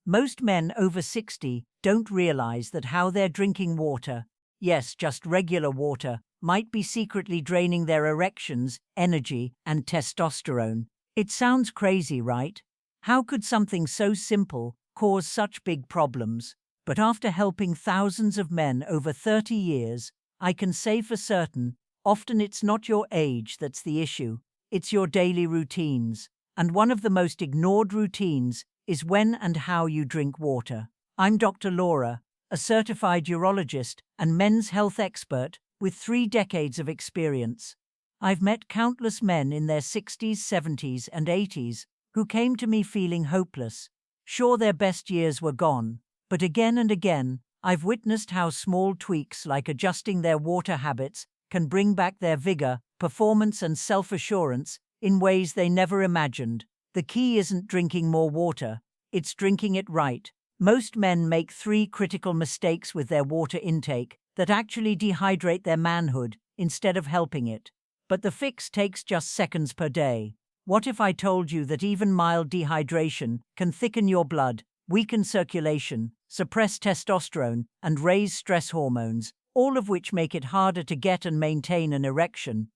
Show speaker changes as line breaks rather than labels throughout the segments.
Most men over 60 don't realize that how they're drinking water, yes, just regular water, might be secretly draining their erections, energy, and testosterone. It sounds crazy, right? How could something so simple cause such big problems? But after helping thousands of men over 30 years, I can say for certain, often it's not your age that's the issue, it's your daily routines. And one of the most ignored routines is when and how you drink water. I'm Dr. Laura, a certified urologist and men's health expert with 3 decades of experience. I've met countless men in their 60s, 70s, and 80s who came to me feeling hopeless. Sure, their best years were gone, but again and again, I've witnessed how small tweaks like adjusting their water habits can bring back their vigor, performance, and self-assurance in ways they never imagined. The key isn't drinking more water, it's drinking it right. Most men make 3 critical mistakes with their water intake that actually dehydrate their manhood instead of helping it. But the fix takes just seconds per day. What if I told you that even mild dehydration can thicken your blood, weaken circulation, suppress testosterone, and raise stress hormones, all of which make it harder to get and maintain an erection?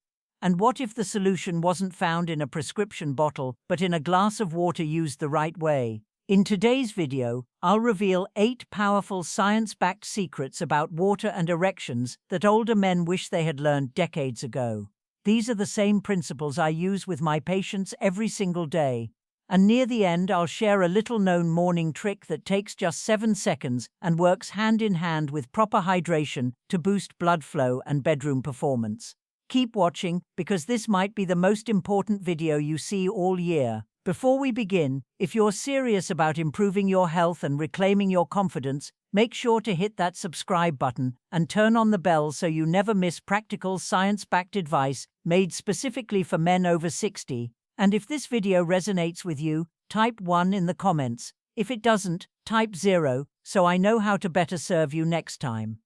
And what if the solution wasn't found in a prescription bottle, but in a glass of water used the right way? In today's video, I'll reveal 8 powerful science-backed secrets about water and erections that older men wish they had learned decades ago. These are the same principles I use with my patients every single day. And near the end, I'll share a little-known morning trick that takes just 7 seconds and works hand in hand with proper hydration to boost blood flow and bedroom performance. Keep watching, because this might be the most important video you see all year. Before we begin, if you're serious about improving your health and reclaiming your confidence, make sure to hit that subscribe button and turn on the bell so you never miss practical science-backed advice made specifically for men over 60. And if this video resonates with you, type 1 in the comments. If it doesn't, type 0, so I know how to better serve you next time.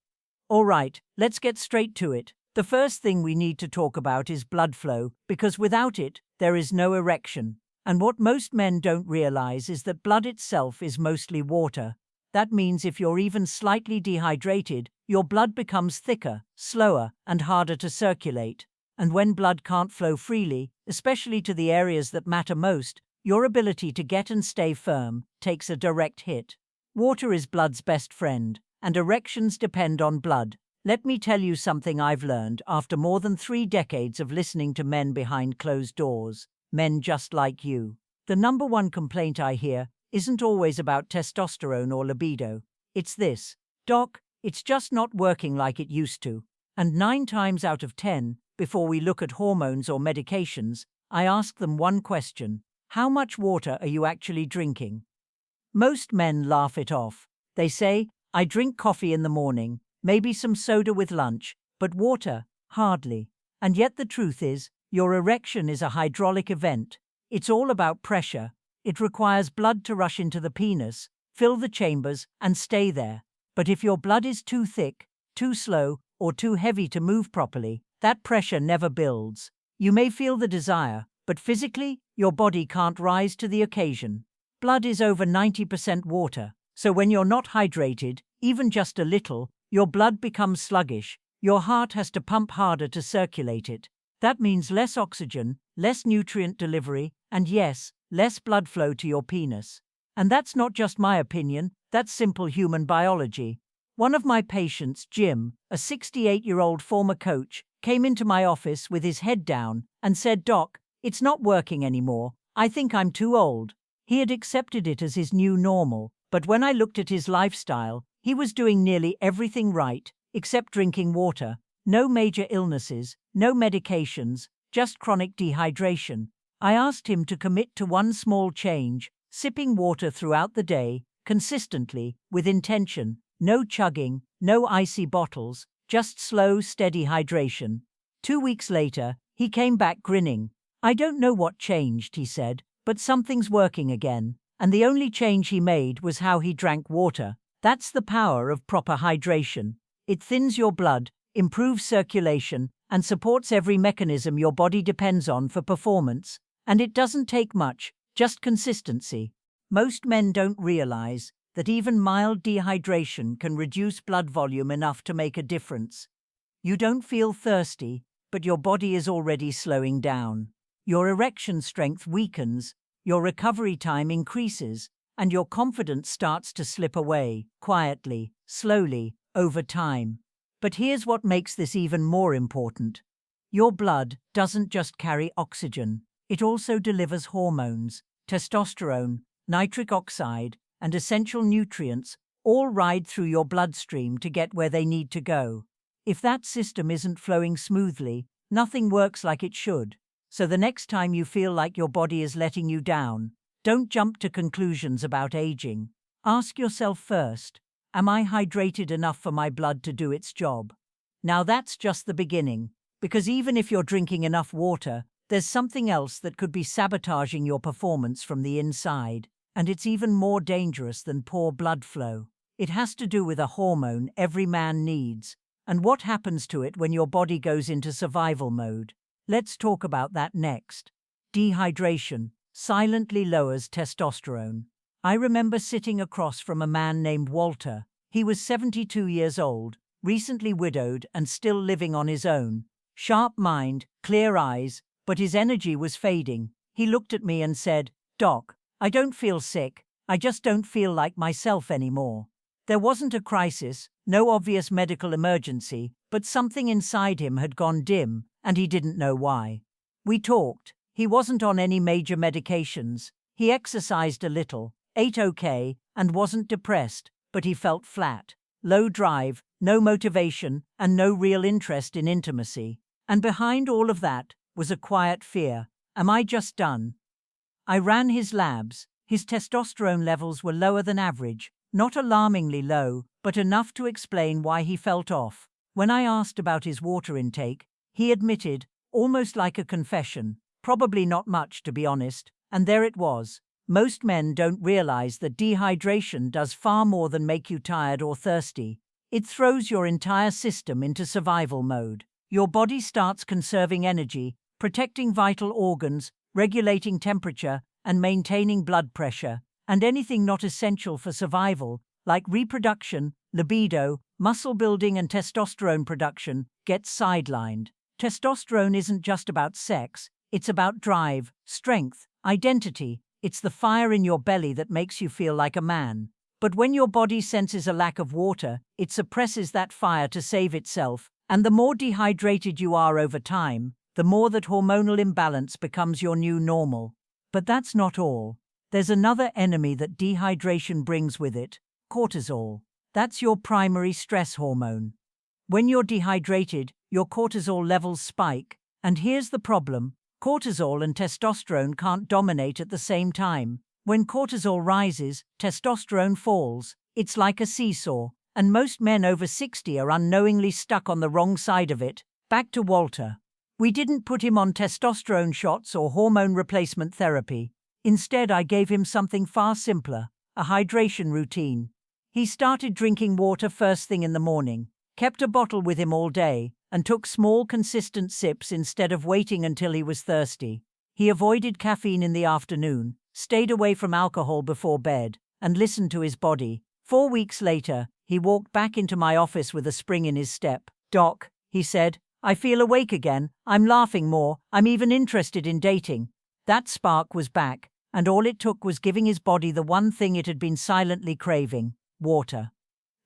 Alright, let's get straight to it. The first thing we need to talk about is blood flow, because without it, there is no erection. And what most men don't realize is that blood itself is mostly water. That means if you're even slightly dehydrated, your blood becomes thicker, slower, and harder to circulate. And when blood can't flow freely, especially to the areas that matter most, your ability to get and stay firm takes a direct hit. Water is blood's best friend, and erections depend on blood. Let me tell you something I've learned after more than 3 decades of listening to men behind closed doors, men just like you. The number one complaint I hear isn't always about testosterone or libido. It's this: "Doc, it's just not working like it used to." And 9 times out of 10, before we look at hormones or medications, I ask them one question: how much water are you actually drinking? Most men laugh it off. They say, "I drink coffee in the morning, maybe some soda with lunch, but water, hardly." And yet the truth is, your erection is a hydraulic event. It's all about pressure. It requires blood to rush into the penis, fill the chambers, and stay there. But if your blood is too thick, too slow, or too heavy to move properly, that pressure never builds. You may feel the desire, but physically, your body can't rise to the occasion. Blood is over 90% water, so when you're not hydrated, even just a little, your blood becomes sluggish. Your heart has to pump harder to circulate it. That means less oxygen, less nutrient delivery, and yes, less blood flow to your penis. And that's not just my opinion, that's simple human biology. One of my patients, Jim, a 68-year-old former coach, came into my office with his head down and said, "Doc, it's not working anymore. I think I'm too old." He had accepted it as his new normal, but when I looked at his lifestyle, he was doing nearly everything right, except drinking water. No major illnesses, no medications, just chronic dehydration. I asked him to commit to one small change: sipping water throughout the day, consistently, with intention. No chugging, no icy bottles, just slow, steady hydration. 2 weeks later, he came back grinning. "I don't know what changed," he said, "but something's working again." And the only change he made was how he drank water. That's the power of proper hydration. It thins your blood, improves circulation, and supports every mechanism your body depends on for performance. And it doesn't take much, just consistency. Most men don't realize that even mild dehydration can reduce blood volume enough to make a difference. You don't feel thirsty, but your body is already slowing down. Your erection strength weakens, your recovery time increases, and your confidence starts to slip away, quietly, slowly, over time. But here's what makes this even more important. Your blood doesn't just carry oxygen, it also delivers hormones, testosterone, nitric oxide, and essential nutrients all ride through your bloodstream to get where they need to go. If that system isn't flowing smoothly, nothing works like it should. So the next time you feel like your body is letting you down, don't jump to conclusions about aging. Ask yourself first, am I hydrated enough for my blood to do its job? Now that's just the beginning, because even if you're drinking enough water, there's something else that could be sabotaging your performance from the inside, and it's even more dangerous than poor blood flow. It has to do with a hormone every man needs, and what happens to it when your body goes into survival mode. Let's talk about that next. Dehydration silently lowers testosterone. I remember sitting across from a man named Walter. He was 72 years old, recently widowed and still living on his own. Sharp mind, clear eyes, but his energy was fading. He looked at me and said, "Doc, I don't feel sick, I just don't feel like myself anymore." There wasn't a crisis, no obvious medical emergency, but something inside him had gone dim, and he didn't know why. We talked. He wasn't on any major medications. He exercised a little, ate okay, and wasn't depressed, but he felt flat. Low drive, no motivation, and no real interest in intimacy. And behind all of that was a quiet fear. Am I just done? I ran his labs. His testosterone levels were lower than average, not alarmingly low, but enough to explain why he felt off. When I asked about his water intake, he admitted, almost like a confession, probably not much to be honest, and there it was. Most men don't realize that dehydration does far more than make you tired or thirsty. It throws your entire system into survival mode. Your body starts conserving energy, protecting vital organs, regulating temperature, and maintaining blood pressure, and anything not essential for survival, like reproduction, libido, muscle building, and testosterone production, gets sidelined. Testosterone isn't just about sex, it's about drive, strength, identity. It's the fire in your belly that makes you feel like a man. But when your body senses a lack of water, it suppresses that fire to save itself, and the more dehydrated you are over time, the more that hormonal imbalance becomes your new normal. But that's not all. There's another enemy that dehydration brings with it: cortisol. That's your primary stress hormone. When you're dehydrated, your cortisol levels spike. And here's the problem: cortisol and testosterone can't dominate at the same time. When cortisol rises, testosterone falls. It's like a seesaw, and most men over 60 are unknowingly stuck on the wrong side of it. Back to Walter. We didn't put him on testosterone shots or hormone replacement therapy. Instead, I gave him something far simpler: a hydration routine. He started drinking water first thing in the morning, kept a bottle with him all day, and took small, consistent sips instead of waiting until he was thirsty. He avoided caffeine in the afternoon, stayed away from alcohol before bed, and listened to his body. 4 weeks later, he walked back into my office with a spring in his step. "Doc," he said, "I feel awake again, I'm laughing more, I'm even interested in dating." That spark was back, and all it took was giving his body the one thing it had been silently craving: water.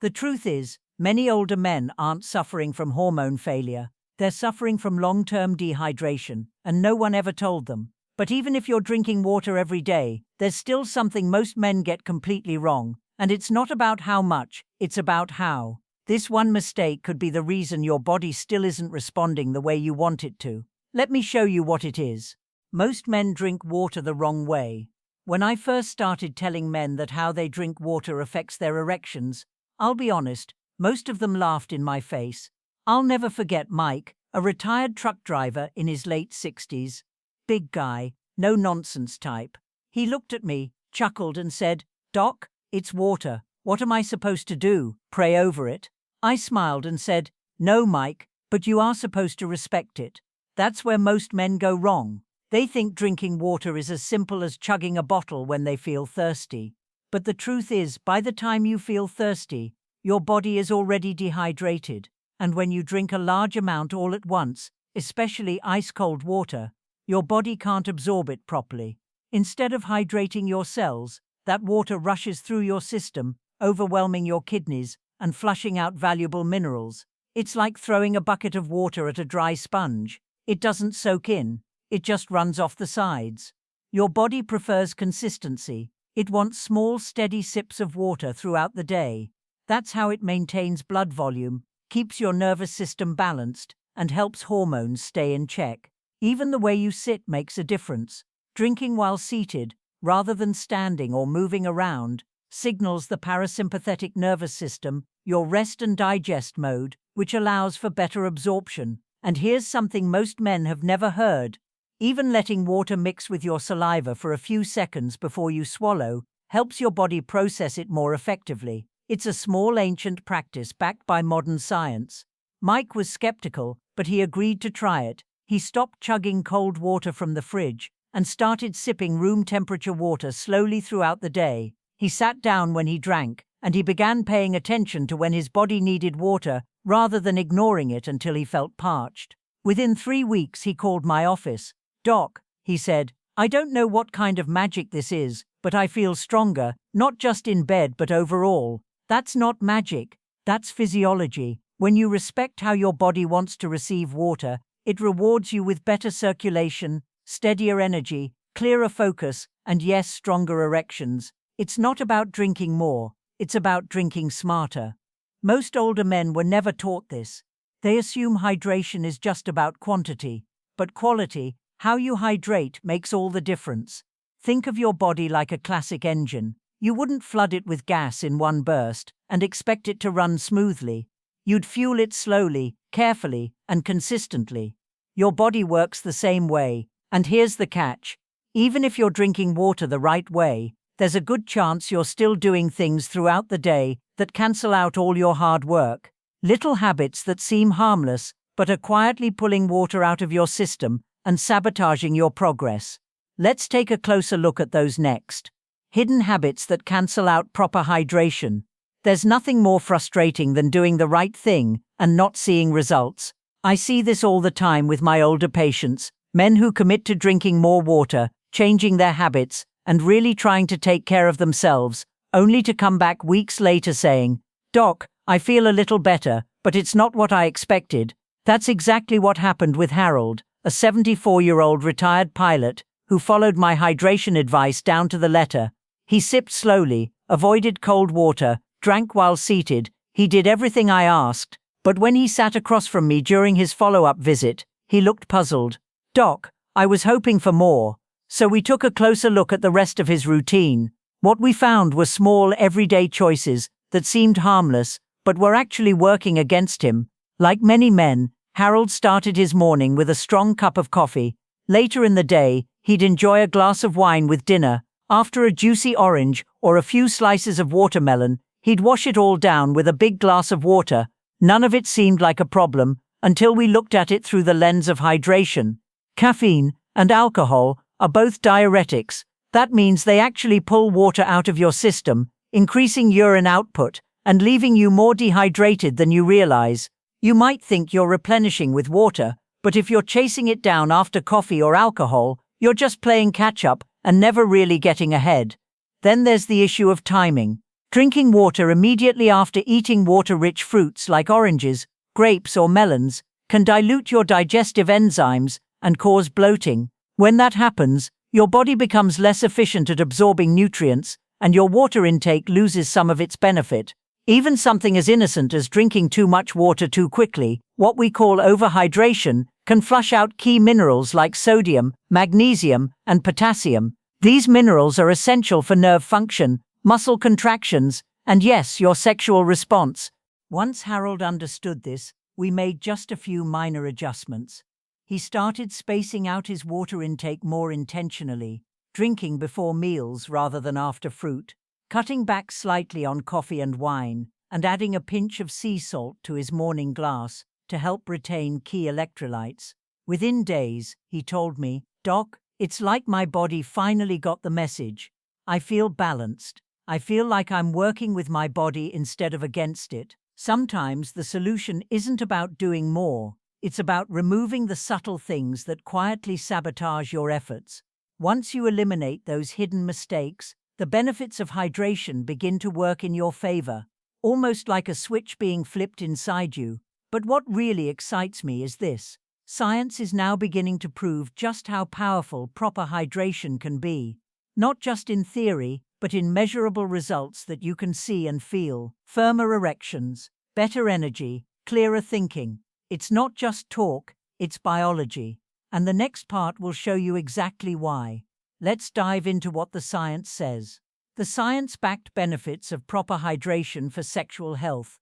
The truth is, many older men aren't suffering from hormone failure. They're suffering from long-term dehydration, and no one ever told them. But even if you're drinking water every day, there's still something most men get completely wrong. And it's not about how much, it's about how. This one mistake could be the reason your body still isn't responding the way you want it to. Let me show you what it is. Most men drink water the wrong way. When I first started telling men that how they drink water affects their erections, I'll be honest, most of them laughed in my face. I'll never forget Mike, a retired truck driver in his late 60s. Big guy, no-nonsense type. He looked at me, chuckled and said, "Doc, it's water. What am I supposed to do? Pray over it?" I smiled and said, "No, Mike, but you are supposed to respect it." That's where most men go wrong. They think drinking water is as simple as chugging a bottle when they feel thirsty. But the truth is, by the time you feel thirsty, your body is already dehydrated. And when you drink a large amount all at once, especially ice-cold water, your body can't absorb it properly. Instead of hydrating your cells, that water rushes through your system, overwhelming your kidneys and flushing out valuable minerals. It's like throwing a bucket of water at a dry sponge. It doesn't soak in, it just runs off the sides. Your body prefers consistency. It wants small, steady sips of water throughout the day. That's how it maintains blood volume, keeps your nervous system balanced, and helps hormones stay in check. Even the way you sit makes a difference. Drinking while seated, rather than standing or moving around, signals the parasympathetic nervous system, your rest and digest mode, which allows for better absorption. And here's something most men have never heard. Even letting water mix with your saliva for a few seconds before you swallow helps your body process it more effectively. It's a small ancient practice backed by modern science. Mike was skeptical, but he agreed to try it. He stopped chugging cold water from the fridge and started sipping room-temperature water slowly throughout the day. He sat down when he drank, and he began paying attention to when his body needed water rather than ignoring it until he felt parched. Within 3 weeks, he called my office. "Doc," he said, "I don't know what kind of magic this is, but I feel stronger, not just in bed but overall." That's not magic, that's physiology. When you respect how your body wants to receive water, it rewards you with better circulation, steadier energy, clearer focus, and yes, stronger erections. It's not about drinking more, it's about drinking smarter. Most older men were never taught this. They assume hydration is just about quantity, but quality, how you hydrate, makes all the difference. Think of your body like a classic engine. You wouldn't flood it with gas in one burst and expect it to run smoothly. You'd fuel it slowly, carefully, and consistently. Your body works the same way, and here's the catch. Even if you're drinking water the right way, there's a good chance you're still doing things throughout the day that cancel out all your hard work. Little habits that seem harmless, but are quietly pulling water out of your system and sabotaging your progress. Let's take a closer look at those next. Hidden habits that cancel out proper hydration. There's nothing more frustrating than doing the right thing and not seeing results. I see this all the time with my older patients, men who commit to drinking more water, changing their habits, and really trying to take care of themselves, only to come back weeks later saying, "Doc, I feel a little better, but it's not what I expected." That's exactly what happened with Harold, a 74-year-old retired pilot who followed my hydration advice down to the letter. He sipped slowly, avoided cold water, drank while seated. He did everything I asked, but when he sat across from me during his follow-up visit, he looked puzzled. "Doc, I was hoping for more." So we took a closer look at the rest of his routine. What we found were small, everyday choices that seemed harmless, but were actually working against him. Like many men, Harold started his morning with a strong cup of coffee. Later in the day, he'd enjoy a glass of wine with dinner. After a juicy orange or a few slices of watermelon, he'd wash it all down with a big glass of water. None of it seemed like a problem until we looked at it through the lens of hydration. Caffeine and alcohol are both diuretics. That means they actually pull water out of your system, increasing urine output and leaving you more dehydrated than you realize. You might think you're replenishing with water, but if you're chasing it down after coffee or alcohol, you're just playing catch-up and never really getting ahead. Then there's the issue of timing. Drinking water immediately after eating water-rich fruits like oranges, grapes or melons can dilute your digestive enzymes and cause bloating. When that happens, your body becomes less efficient at absorbing nutrients and your water intake loses some of its benefit. Even something as innocent as drinking too much water too quickly, what we call overhydration, can flush out key minerals like sodium, magnesium, and potassium. These minerals are essential for nerve function, muscle contractions, and yes, your sexual response. Once Harold understood this, we made just a few minor adjustments. He started spacing out his water intake more intentionally, drinking before meals rather than after fruit, cutting back slightly on coffee and wine, and adding a pinch of sea salt to his morning glass to help retain key electrolytes. Within days, he told me, "Doc, It's like my body finally got the message. I feel balanced. I feel like I'm working with my body instead of against it. Sometimes the solution isn't about doing more. It's about removing the subtle things that quietly sabotage your efforts. Once you eliminate those hidden mistakes, the benefits of hydration begin to work in your favor, almost like a switch being flipped inside you. But what really excites me is this. Science is now beginning to prove just how powerful proper hydration can be. Not just in theory, but in measurable results that you can see and feel. Firmer erections, better energy, clearer thinking. It's not just talk, it's biology. And the next part will show you exactly why. Let's dive into what the science says. The science-backed benefits of proper hydration for sexual health.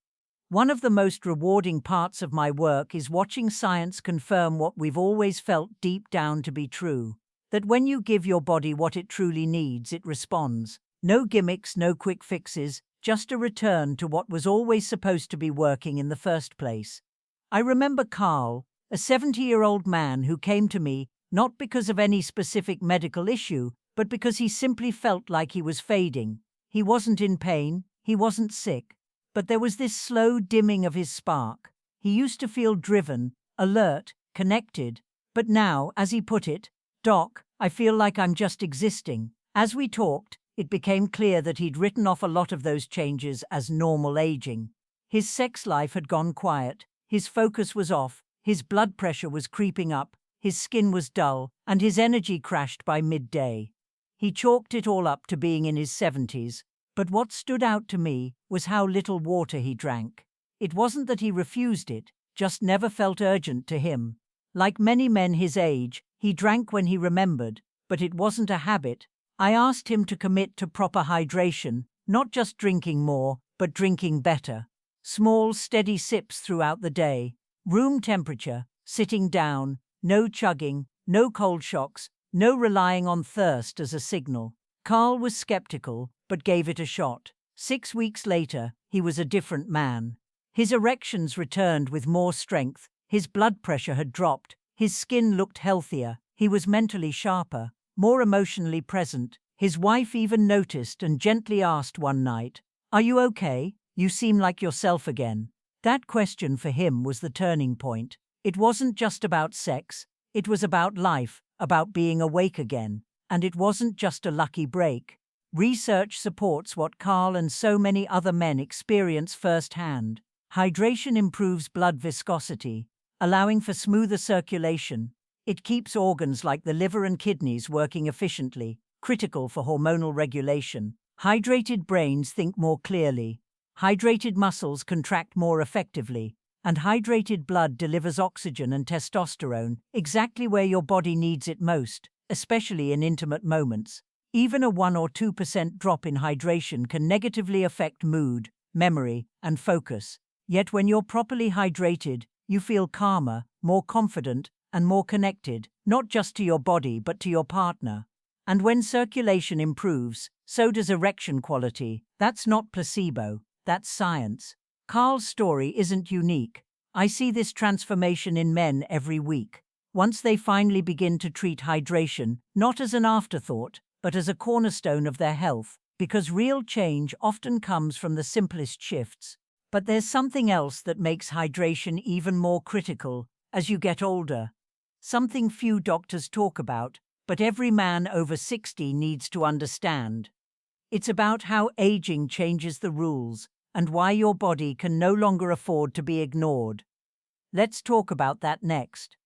One of the most rewarding parts of my work is watching science confirm what we've always felt deep down to be true. That when you give your body what it truly needs, it responds. No gimmicks, no quick fixes, just a return to what was always supposed to be working in the first place. I remember Carl, a 70-year-old man who came to me not because of any specific medical issue, but because he simply felt like he was fading. He wasn't in pain, he wasn't sick. But there was this slow dimming of his spark. He used to feel driven, alert, connected. But now, as he put it, "Doc, I feel like I'm just existing." As we talked, it became clear that he'd written off a lot of those changes as normal aging. His sex life had gone quiet, his focus was off, his blood pressure was creeping up, his skin was dull, and his energy crashed by midday. He chalked it all up to being in his 70s. But what stood out to me was how little water he drank. It wasn't that he refused it, just never felt urgent to him. Like many men his age, he drank when he remembered, but it wasn't a habit. I asked him to commit to proper hydration, not just drinking more, but drinking better. Small, steady sips throughout the day, room temperature, sitting down, no chugging, no cold shocks, no relying on thirst as a signal. Carl was skeptical, but gave it a shot. 6 weeks later, he was a different man. His erections returned with more strength, his blood pressure had dropped, his skin looked healthier, he was mentally sharper, more emotionally present. His wife even noticed and gently asked one night, "Are you okay? You seem like yourself again." That question for him was the turning point. It wasn't just about sex, it was about life, about being awake again. And it wasn't just a lucky break. Research supports what Carl and so many other men experience firsthand. Hydration improves blood viscosity, allowing for smoother circulation. It keeps organs like the liver and kidneys working efficiently, critical for hormonal regulation. Hydrated brains think more clearly. Hydrated muscles contract more effectively. And hydrated blood delivers oxygen and testosterone exactly where your body needs it most, especially in intimate moments. Even a 1 or 2% drop in hydration can negatively affect mood, memory, and focus. Yet when you're properly hydrated, you feel calmer, more confident, and more connected, not just to your body but to your partner. And when circulation improves, so does erection quality. That's not placebo, that's science. Carl's story isn't unique. I see this transformation in men every week. Once they finally begin to treat hydration, not as an afterthought, but as a cornerstone of their health, because real change often comes from the simplest shifts. But there's something else that makes hydration even more critical as you get older. Something few doctors talk about, but every man over 60 needs to understand. It's about how aging changes the rules and why your body can no longer afford to be ignored. Let's talk about that next.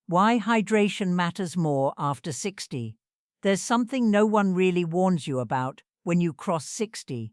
Why hydration matters more after 60. There's something no one really warns you about when you cross 60.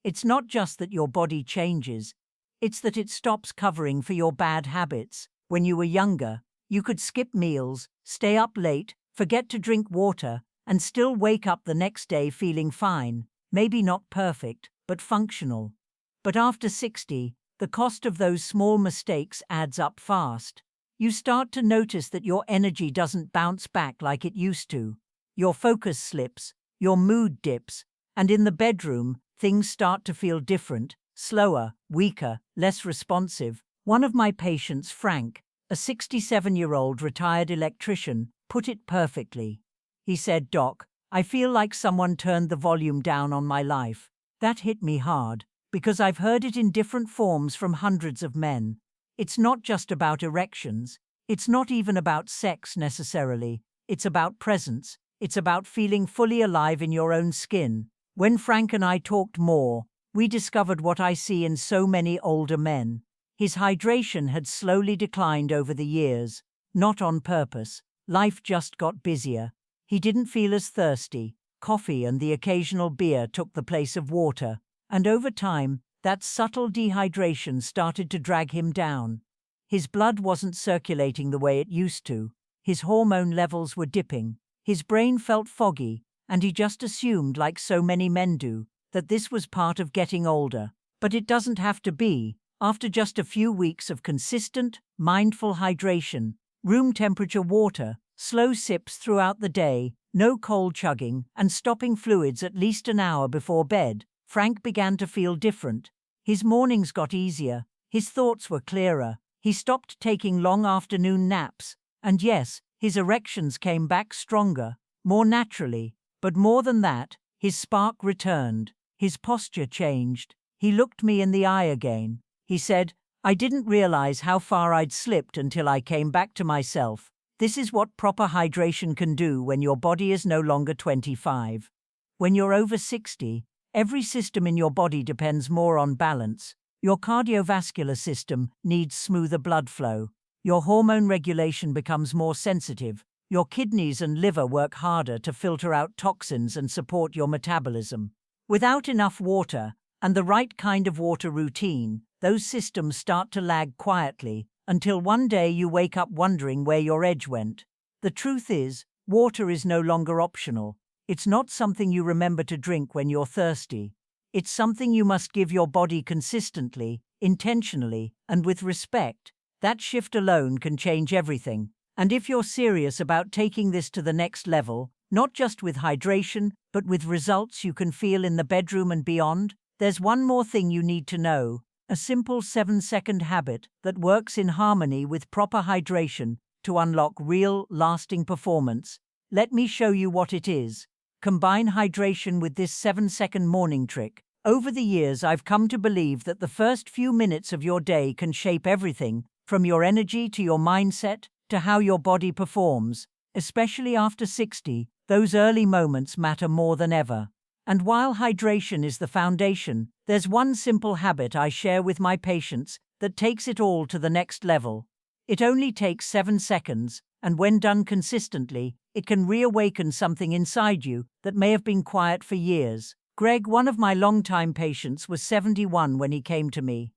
It's not just that your body changes, it's that it stops covering for your bad habits. When you were younger, you could skip meals, stay up late, forget to drink water, and still wake up the next day feeling fine, maybe not perfect, but functional. But after 60, the cost of those small mistakes adds up fast. You start to notice that your energy doesn't bounce back like it used to. Your focus slips, your mood dips, and in the bedroom, things start to feel different, slower, weaker, less responsive. One of my patients, Frank, a 67-year-old retired electrician, put it perfectly. He said, "Doc, I feel like someone turned the volume down on my life." That hit me hard, because I've heard it in different forms from hundreds of men. It's not just about erections. It's not even about sex necessarily. It's about presence. It's about feeling fully alive in your own skin. When Frank and I talked more, we discovered what I see in so many older men. His hydration had slowly declined over the years, not on purpose. Life just got busier. He didn't feel as thirsty. Coffee and the occasional beer took the place of water, and over time, that subtle dehydration started to drag him down. His blood wasn't circulating the way it used to. His hormone levels were dipping. His brain felt foggy, and he just assumed, like so many men do, that this was part of getting older. But it doesn't have to be. After just a few weeks of consistent, mindful hydration, room temperature water, slow sips throughout the day, no cold chugging, and stopping fluids at least an hour before bed, Frank began to feel different. His mornings got easier. His thoughts were clearer. He stopped taking long afternoon naps. And yes, his erections came back stronger, more naturally. But more than that, his spark returned. His posture changed. He looked me in the eye again. He said, "I didn't realize how far I'd slipped until I came back to myself. This is what proper hydration can do when your body is no longer 25. When you're over 60, every system in your body depends more on balance. Your cardiovascular system needs smoother blood flow. Your hormone regulation becomes more sensitive. Your kidneys and liver work harder to filter out toxins and support your metabolism. Without enough water, and the right kind of water routine, those systems start to lag quietly until one day you wake up wondering where your edge went." The truth is, water is no longer optional. It's not something you remember to drink when you're thirsty. It's something you must give your body consistently, intentionally, and with respect. That shift alone can change everything. And if you're serious about taking this to the next level, not just with hydration, but with results you can feel in the bedroom and beyond, there's one more thing you need to know. A simple 7-second habit that works in harmony with proper hydration to unlock real, lasting performance. Let me show you what it is. Combine hydration with this 7-second morning trick. Over the years, I've come to believe that the first few minutes of your day can shape everything, from your energy to your mindset to how your body performs. Especially after 60, those early moments matter more than ever. And while hydration is the foundation, there's one simple habit I share with my patients that takes it all to the next level. It only takes 7 seconds, and when done consistently, it can reawaken something inside you that may have been quiet for years. Greg, one of my longtime patients, was 71 when he came to me.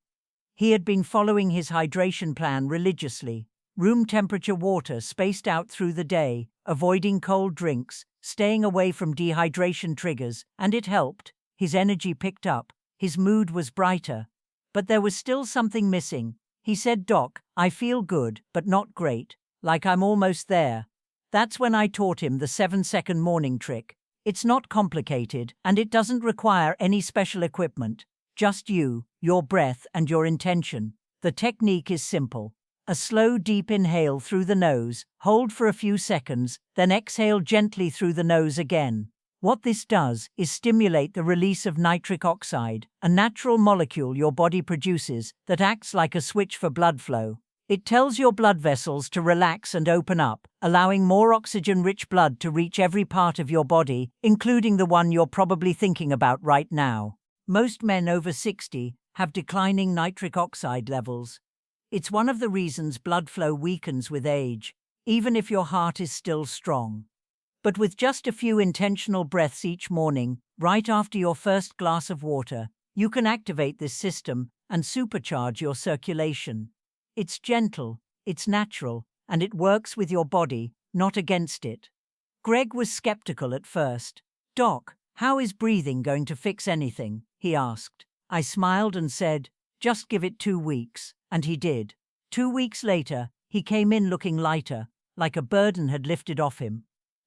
He had been following his hydration plan religiously. Room temperature water spaced out through the day, avoiding cold drinks, staying away from dehydration triggers, and it helped. His energy picked up. His mood was brighter. But there was still something missing. He said, "Doc, I feel good, but not great. Like I'm almost there." That's when I taught him the 7-second morning trick. It's not complicated, and it doesn't require any special equipment. Just you, your breath, and your intention. The technique is simple. A slow, deep inhale through the nose, hold for a few seconds, then exhale gently through the nose again. What this does is stimulate the release of nitric oxide, a natural molecule your body produces that acts like a switch for blood flow. It tells your blood vessels to relax and open up, allowing more oxygen-rich blood to reach every part of your body, including the one you're probably thinking about right now. Most men over 60 have declining nitric oxide levels. It's one of the reasons blood flow weakens with age, even if your heart is still strong. But with just a few intentional breaths each morning, right after your first glass of water, you can activate this system and supercharge your circulation. It's gentle, it's natural, and it works with your body, not against it. Greg was skeptical at first. "Doc, how is breathing going to fix anything?" he asked. I smiled and said, "Just give it 2 weeks." And he did. 2 weeks later, he came in looking lighter, like a burden had lifted off him.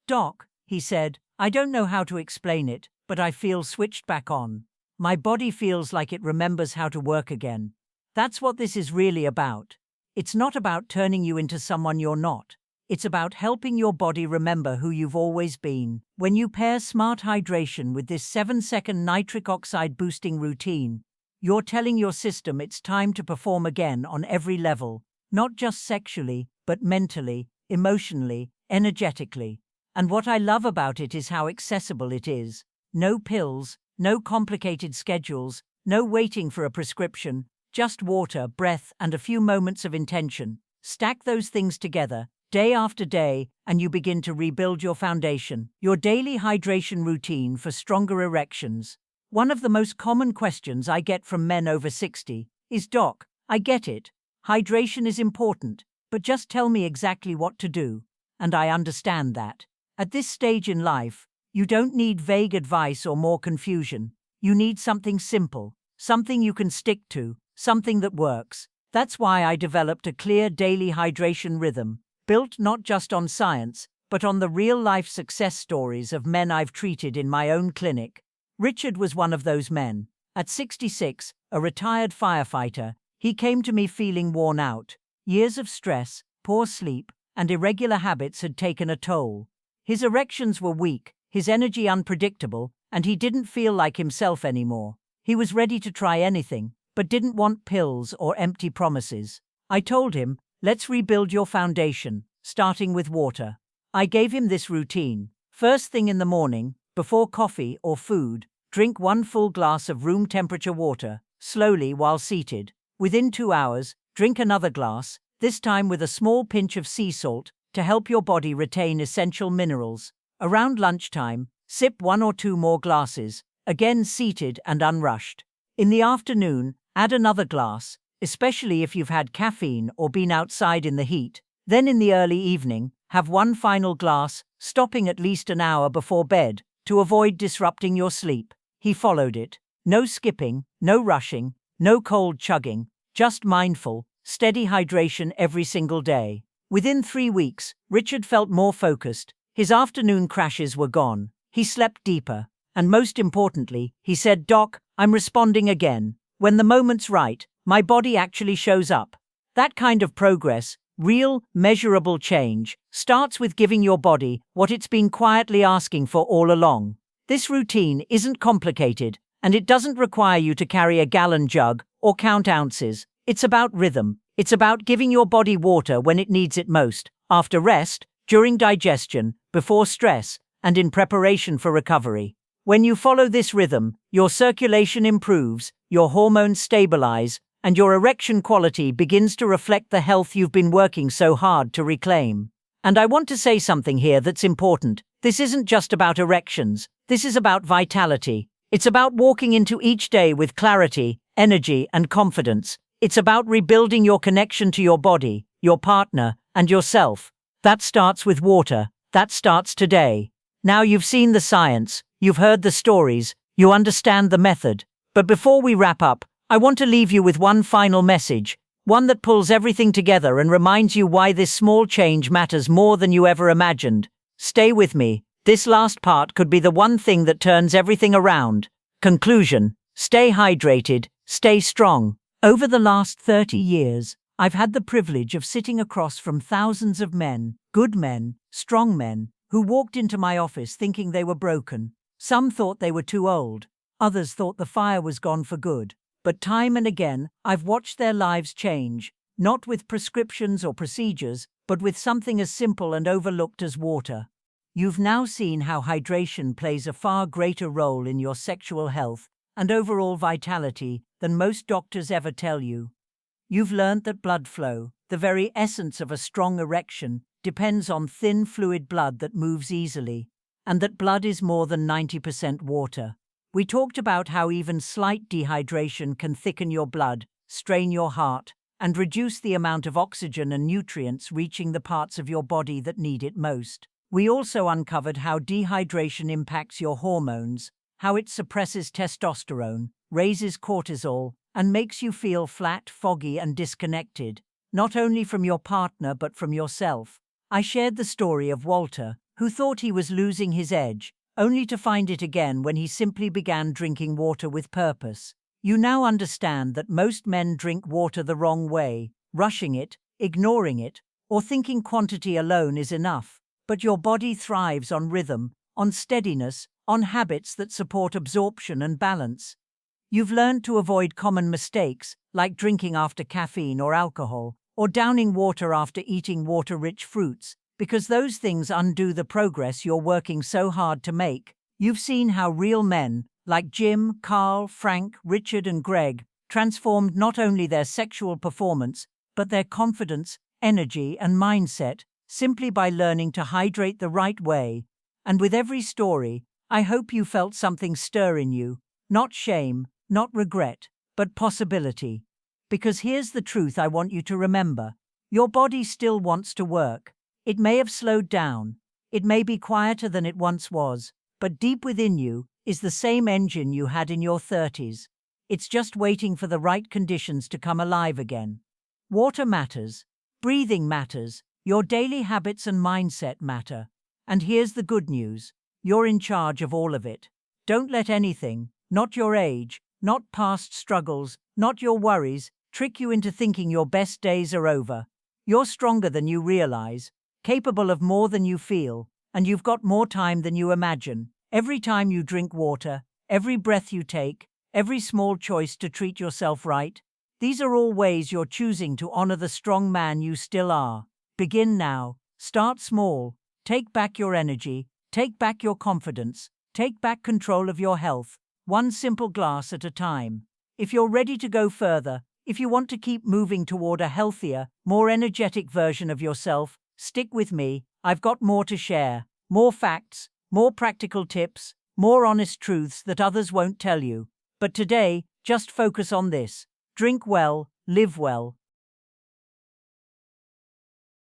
"Doc," he said, "I don't know how to explain it, but I feel switched back on. My body feels like it remembers how to work again." That's what this is really about. It's not about turning you into someone you're not. It's about helping your body remember who you've always been. When you pair smart hydration with this 7-second nitric oxide boosting routine, you're telling your system it's time to perform again on every level, not just sexually, but mentally, emotionally, energetically. And what I love about it is how accessible it is. No pills, no complicated schedules, no waiting for a prescription, just water, breath, and a few moments of intention. Stack those things together, day after day, and you begin to rebuild your foundation. Your daily hydration routine for stronger erections. One of the most common questions I get from men over 60 is, "Doc, I get it. Hydration is important, but just tell me exactly what to do." And I understand that. At this stage in life, you don't need vague advice or more confusion. You need something simple, something you can stick to, something that works. That's why I developed a clear daily hydration rhythm, built not just on science, but on the real-life success stories of men I've treated in my own clinic. Richard was one of those men. At 66, a retired firefighter, he came to me feeling worn out. Years of stress, poor sleep, and irregular habits had taken a toll. His erections were weak, his energy unpredictable, and he didn't feel like himself anymore. He was ready to try anything, but didn't want pills or empty promises. I told him, "Let's rebuild your foundation, starting with water." I gave him this routine. First thing in the morning, before coffee or food, drink 1 full glass of room temperature water, slowly while seated. Within 2 hours, drink another glass, this time with a small pinch of sea salt, to help your body retain essential minerals. Around lunchtime, sip 1 or 2 more glasses, again seated and unrushed. In the afternoon, add another glass, especially if you've had caffeine or been outside in the heat. Then in the early evening, have 1 final glass, stopping at least an hour before bed, to avoid disrupting your sleep. He followed it. No skipping, no rushing, no cold chugging, just mindful, steady hydration every single day. Within 3 weeks, Richard felt more focused, his afternoon crashes were gone, he slept deeper, and most importantly, he said, "Doc, I'm responding again. When the moment's right, my body actually shows up." That kind of progress, real, measurable change, starts with giving your body what it's been quietly asking for all along. This routine isn't complicated, and it doesn't require you to carry a gallon jug or count ounces. It's about rhythm. It's about giving your body water when it needs it most, after rest, during digestion, before stress, and in preparation for recovery. When you follow this rhythm, your circulation improves, your hormones stabilize, and your erection quality begins to reflect the health you've been working so hard to reclaim. And I want to say something here that's important. This isn't just about erections. This is about vitality. It's about walking into each day with clarity, energy, and confidence. It's about rebuilding your connection to your body, your partner, and yourself. That starts with water. That starts today. Now you've seen the science, you've heard the stories, you understand the method. But before we wrap up, I want to leave you with one final message, one that pulls everything together and reminds you why this small change matters more than you ever imagined. Stay with me. This last part could be the one thing that turns everything around. Conclusion: stay hydrated, stay strong. Over the last 30 years, I've had the privilege of sitting across from thousands of men, good men, strong men, who walked into my office thinking they were broken. Some thought they were too old. Others thought the fire was gone for good. But time and again, I've watched their lives change, not with prescriptions or procedures, but with something as simple and overlooked as water. You've now seen how hydration plays a far greater role in your sexual health and overall vitality than most doctors ever tell you. You've learned that blood flow, the very essence of a strong erection, depends on thin fluid blood that moves easily, and that blood is more than 90% water. We talked about how even slight dehydration can thicken your blood, strain your heart, and reduce the amount of oxygen and nutrients reaching the parts of your body that need it most. We also uncovered how dehydration impacts your hormones, how it suppresses testosterone, raises cortisol, and makes you feel flat, foggy, and disconnected, not only from your partner but from yourself. I shared the story of Walter, who thought he was losing his edge, only to find it again when he simply began drinking water with purpose. You now understand that most men drink water the wrong way, rushing it, ignoring it, or thinking quantity alone is enough, but your body thrives on rhythm, on steadiness, on habits that support absorption and balance. You've learned to avoid common mistakes, like drinking after caffeine or alcohol, or downing water after eating water-rich fruits, because those things undo the progress you're working so hard to make. You've seen how real men, like Jim, Carl, Frank, Richard, and Greg, transformed not only their sexual performance, but their confidence, energy, and mindset, simply by learning to hydrate the right way. And with every story, I hope you felt something stir in you, not shame, not regret, but possibility. Because here's the truth I want you to remember. Your body still wants to work. It may have slowed down. It may be quieter than it once was, but deep within you is the same engine you had in your 30s. It's just waiting for the right conditions to come alive again. Water matters. Breathing matters. Your daily habits and mindset matter. And here's the good news. You're in charge of all of it. Don't let anything, not your age, not past struggles, not your worries, trick you into thinking your best days are over. You're stronger than you realize, capable of more than you feel, and you've got more time than you imagine. Every time you drink water, every breath you take, every small choice to treat yourself right, these are all ways you're choosing to honor the strong man you still are. Begin now. Start small. Take back your energy. Take back your confidence. Take back control of your health, one simple glass at a time. If you're ready to go further, if you want to keep moving toward a healthier, more energetic version of yourself, stick with me. I've got more to share. More facts, more practical tips, more honest truths that others won't tell you. But today, just focus on this. Drink well, live well,